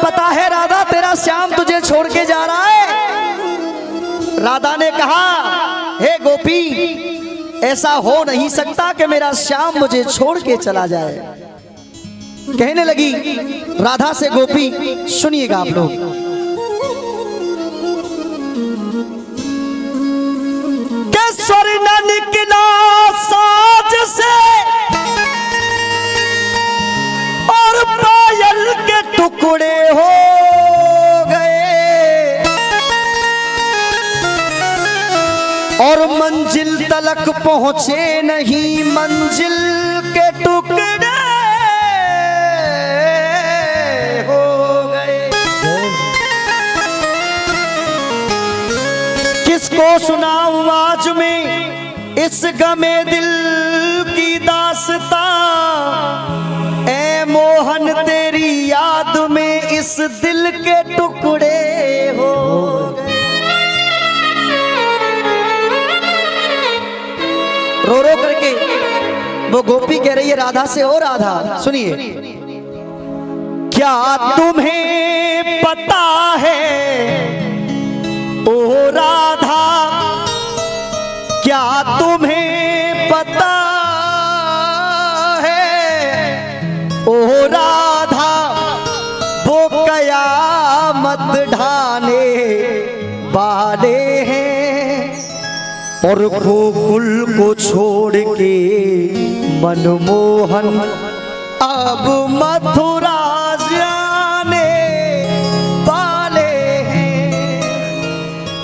पता है राधा तेरा श्याम तुझे छोड़ के जा रहा है। राधा ने कहा हे गोपी ऐसा हो नहीं सकता कि मेरा श्याम मुझे छोड़ के चला जाए। कहने लगी राधा से गोपी, सुनिएगा आप लोग। स्वर न निकला साज से और पायल के टुकड़े हो गए और मंजिल तलक पहुंचे नहीं, मंजिल के टुकड़े हो गए। किसको सुनाऊं आज में इस गमे दिल की दास्तां, ऐ मोहन तेरी याद में इस दिल के टुकड़े हो गए। रो रो करके वो गोपी कह रही है राधा से, ओ राधा सुनिए, क्या तुम्हें पता है ओ राधा, क्या तुम्हें पता है ओ राधा, वो कयामत ढाने वाले हैं और गोकुल को छोड़ के मनमोहन अब मथुरा जाने वाले हैं।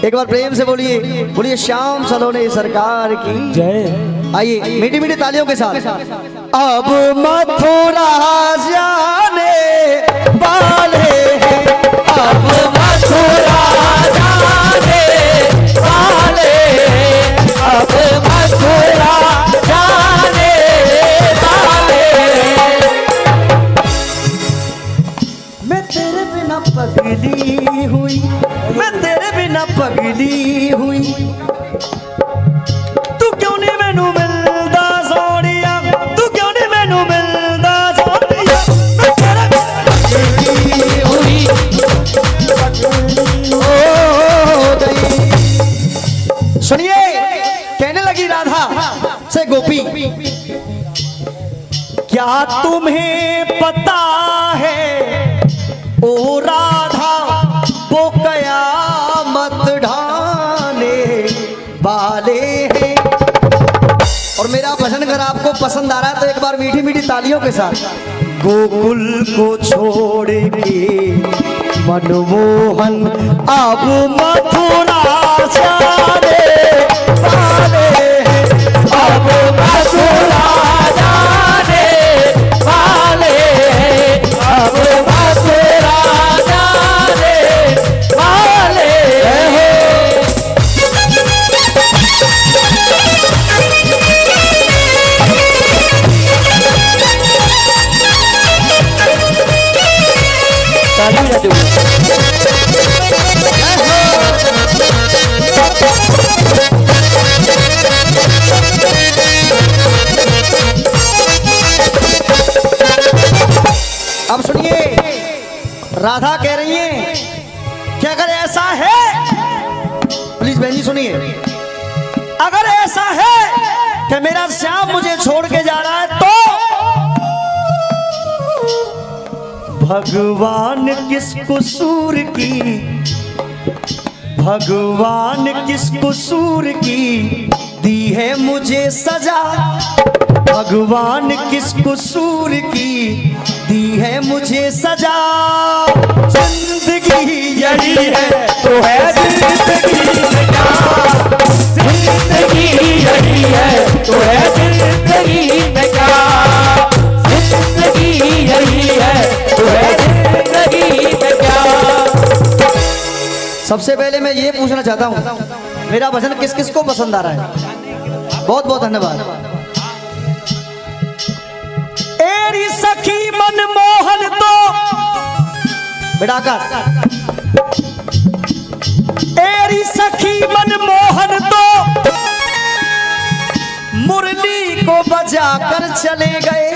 एक बार प्रेम से बोलिए, बोलिए श्याम सलोने सरकार की जय। आइए मीठी मीठी तालियों के साथ। अब मथुरा जाने वाले हैं, अब मथुरा जाने वाले हैं, अब मथुरा जाने वाले हैं। मैं तेरे बिना पगली हुई, मैं तेरे बिना पगली हुई, तू क्यों नहीं मैनू मिलदा सोनिया, तू क्यों नहीं मैनू मिलदा सोनिया, मैं तेरे बिना पगली हुई हो गई। सुनिए कहने लगी राधा से गोपी, क्या तुम्हें पता है ओ राधा, वो कयामत ढाने वाले हैं। और मेरा भजन अगर आपको पसंद आ रहा है तो एक बार मीठी मीठी तालियों के साथ। गोकुल को छोड़ के मनमोहन अब मथुरा जाने वाले हैं, अब मथुरा जाने वाले हैं, अब मथुरा जाने वाले हैं। अब सुनिए राधा कह रही है कि अगर ऐसा है, प्लीज बहन जी सुनिए, अगर ऐसा है कि मेरा श्याम मुझे छोड़ के जा रहा है तो भगवान किस कसूर की, भगवान किस कसूर की दी है मुझे सजा, भगवान किस कसूर की दी है मुझे सजा। जिंदगी यही है तो है जिंदगी में क्या, जिंदगी यही है तो है जिंदगी में क्या, जिंदगी यही है तो है जिंदगी में क्या। सबसे पहले मैं ये पूछना चाहता हूँ मेरा भजन किस किस को पसंद आ रहा है? बहुत बहुत धन्यवाद। एरी सखी मनमोहन तो बेटा का, एरी सखी मनमोहन तो मुरली को बजा कर चले गए।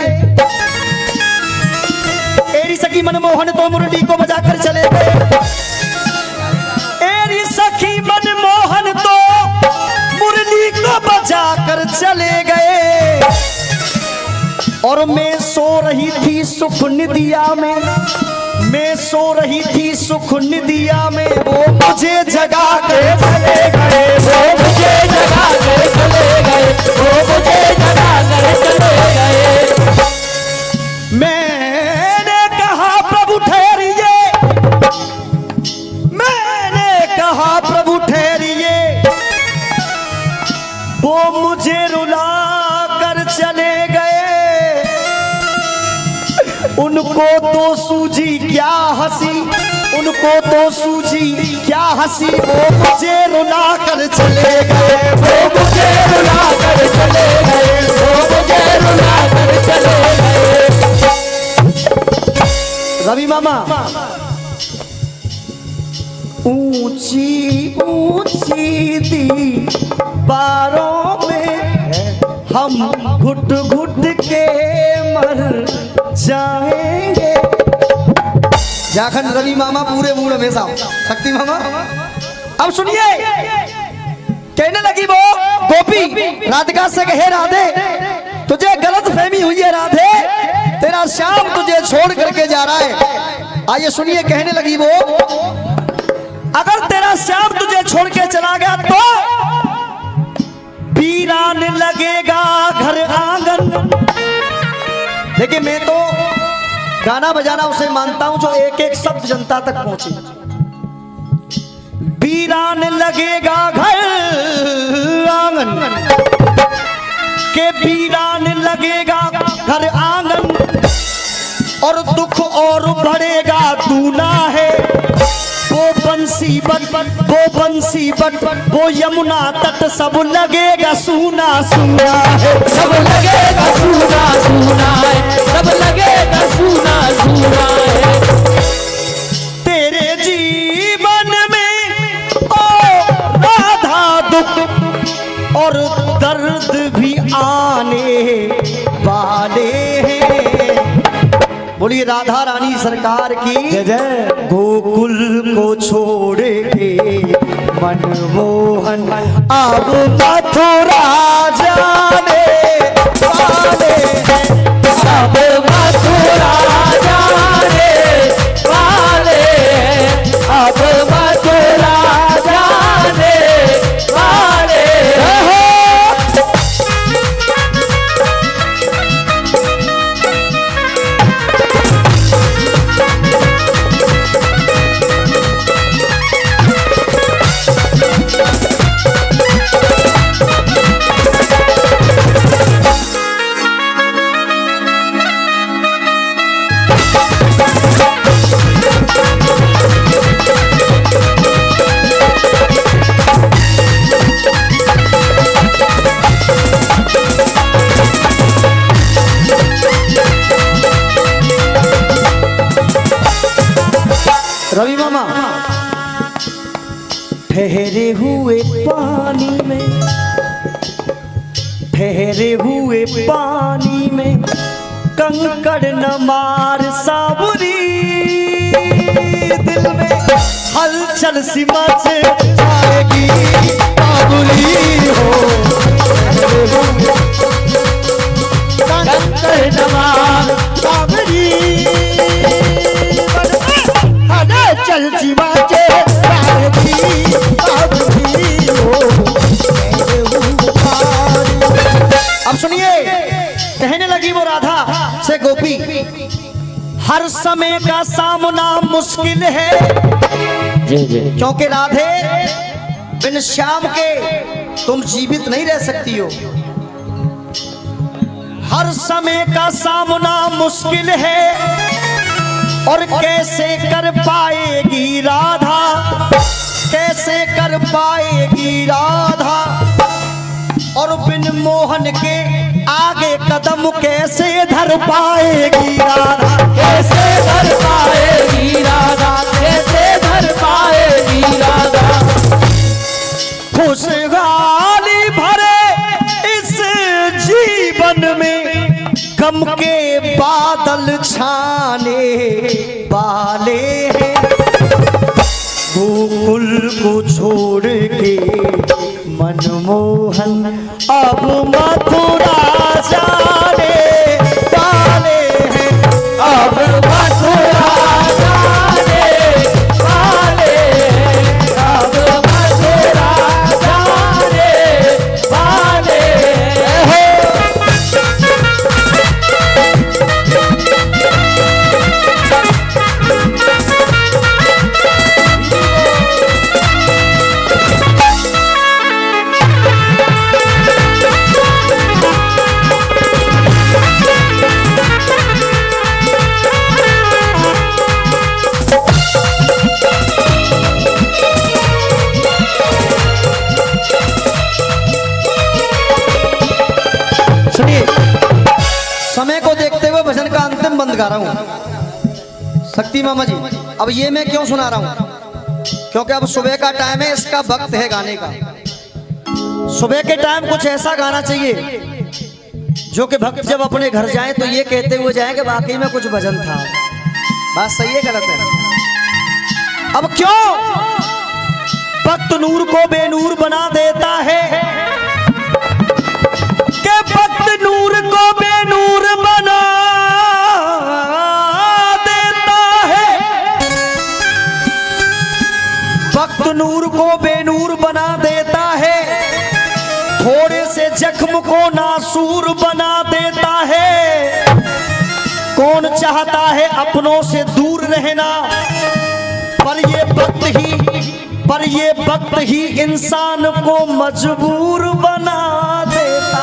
एरी सखी सखी मनमोहन तो मुरली को बजाकर चले गए। एरी सखी मनमोहन तो मुरली को बजाकर चले गए। और मैं सो रही थी सुख निदिया में, मैं सो रही थी सुख निदिया में, वो मुझे जगा के चले गए, वो मुझे जगा के चले गए, वो मुझे जगा कर चले गए। मैंने कहा प्रभु ठहरिए, मैंने कहा प्रभु ठहरिए, वो मुझे रुला कर चले गए। उनको तो सूझी क्या हंसी, उनको तो सूझी क्या हंसी, वो मुझे रुला कर चले गए, वो मुझे रुला कर चले गए, वो मुझे रुला कर चले गए। रवि मामा, ऊंची ऊंची दीवारों में हम घुट घुट के मर जाएंगे। जाखन रवि मामा पूरे मूड में साहब, शक्ति मामा अब सुनिए। कहने लगी वो गोपी राधिका से, कहे राधे तुझे गलत फहमी हुई है राधे, तेरा श्याम तुझे छोड़ करके जा रहा है। आइए सुनिए, कहने लगी वो, अगर तेरा श्याम तुझे छोड़ के चला गया तो वीरान लगेगा घर आंगन। देखिए मैं तो गाना बजाना उसे मानता हूं जो एक एक शब्द जनता तक पहुंचे। वीरान लगेगा घर आंगन, के वीरान लगेगा घर आंगन, और दुख और बढ़ेगा दूना है। वो बंसी बट, वो बंसी बट, वो यमुना तट सब लगेगा सूना सूना है, सब लगेगा सूना सूना है, सब लगेगा सूना सूना है। तेरे जीवन में ओ राधा दुख और दर्द भी आने वाले हैं। बोलिए राधा रानी सरकार की जय जय। गोकुल को छोड़ के मनमोहन अब मथुरा जाने वाले हैं, अब मथुरा जाने वाले हैं, अब मथुरा जाने वाले हैं। रवि मामा, ठहरे हुए पानी में, ठहरे हुए पानी में कंकड़ न मार सावरी, दिल में हलचल सी मच जाएगी बाबुली हो। कंकड़ न मार सावरी, चल जीवाचे अब सुनिए, कहने लगी वो राधा से गोपी, हर समय का सामना मुश्किल है। क्योंकि राधे बिन श्याम के तुम जीवित नहीं रह सकती हो। हर समय का सामना मुश्किल है, और कैसे कर पाएगी राधा, कैसे कर पाएगी राधा, और बिन मोहन के आगे कदम कैसे धर पाएगी राधा, कैसे धर पाएगी राधा, कैसे धर पाएगी राधा। खुशहाली भरे इस जीवन में गम के बादल छाने गा रहा हूँ शक्ति मामा जी। अब ये मैं क्यों सुना रहा हूँ, क्योंकि अब सुबह का टाइम है, इसका वक्त है गाने का। सुबह के टाइम कुछ ऐसा गाना चाहिए जो कि भक्त जब अपने घर जाएं तो ये कहते हुए जाएं कि वाकई में कुछ भजन था। बात सही है गलत है? अब क्यों भक्त नूर को बेनूर बना देता है, कि भक्त नूर को बेनूर बना देता है, भक्त नूर को बेनूर बना देता है, थोड़े से जख्म को नासूर बना देता है। कौन चाहता है अपनों से दूर रहना, पर ये वक्त ही इंसान को मजबूर बना देता।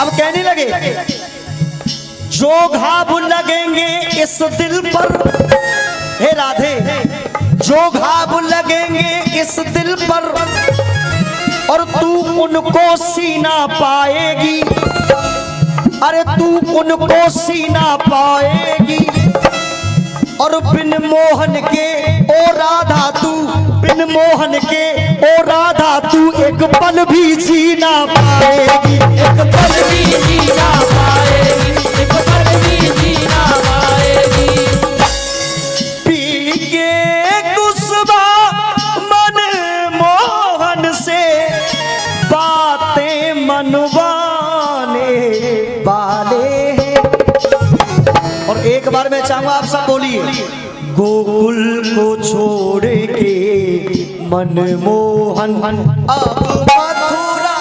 अब कहने लगे जो घाव लगेंगे इस दिल पर, हे राधे, जो घाव लगेंगे इस दिल पर और तू उनको सीना पाएगी, अरे तू उनको सीना पाएगी। और बिन मोहन के ओ राधा तू, बिन मोहन के ओ राधा तू एक पल भी जीना पाएगी, एक पल भी जीना पाएगी, एक पल भी जीना पाएगी। पी के कुसबा मन मोहन से बातें मनवाने वाले हैं। और एक बार मैं चाहूंगा आप सब बोलिए, गोकुल को छोड़ के मनमोहन अब मथुरा।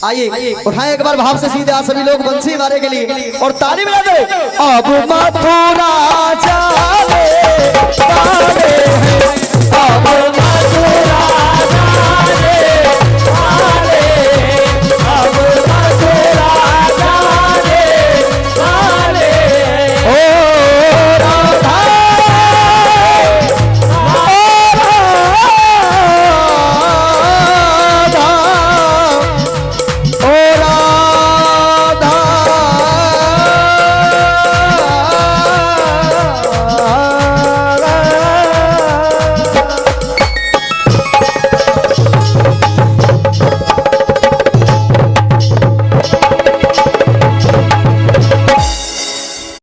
आइए उठाएं एक बार भाव से सीधे आप सभी लोग बंसी मारे के लिए और ताली बजा दो। अब मथुरा जाने